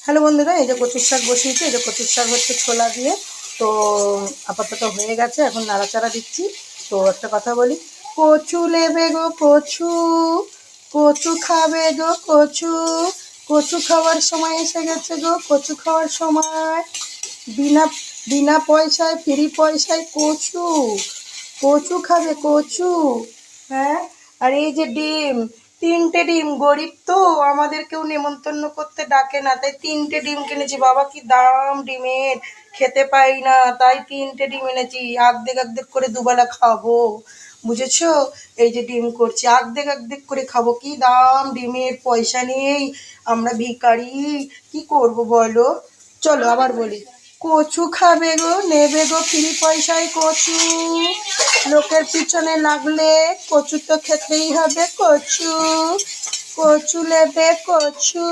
Hello বন্ধুরা, এই যে কচুর শাক বসিয়েছি। এই যে কচুর শাক হচ্ছে ছোলা দিয়ে। তো আপাতত হয়ে গেছে, এখন নাড়াচাড়া দিচ্ছি। তো একটা কথা বলি, কচু নেবে গো কচু, কচু খাবে গো কচু, কচু খাওয়ার সময় এসে গেছে গো, কচু খাওয়ার সময়। বিনা বিনা পয়সায়, ফ্রি পয়সায় কচু, কচু খাবে কচু। হ্যাঁ, আর এই যে ডিম, 3টে ডিম। গরিব তো, আমাদের কেউ নেমন্তন্ন করতে ডাকে না, তাই 3টে ডিম কিনেছি। বাবা কি দাম ডিমের, খেতে পাই না, তাই 3টে ডিম এনেছি। আর্ধেক আর্ধেক করে দুবেলা খাবো, বুঝেছো? এই যে ডিম করছি, আর্ধেক আর্ধেক করে খাবো। কি দাম ডিমের, পয়সা নেই, আমরা ভিখারি, কি করব বলো? চলো আবার বলি, কচু খাবে গো, নেবে গো ফ্রি পয়সায় কচু, লোকের পিছনে লাগলে কচু তো খেতেই হবে কচু, কচু নেবে কচু।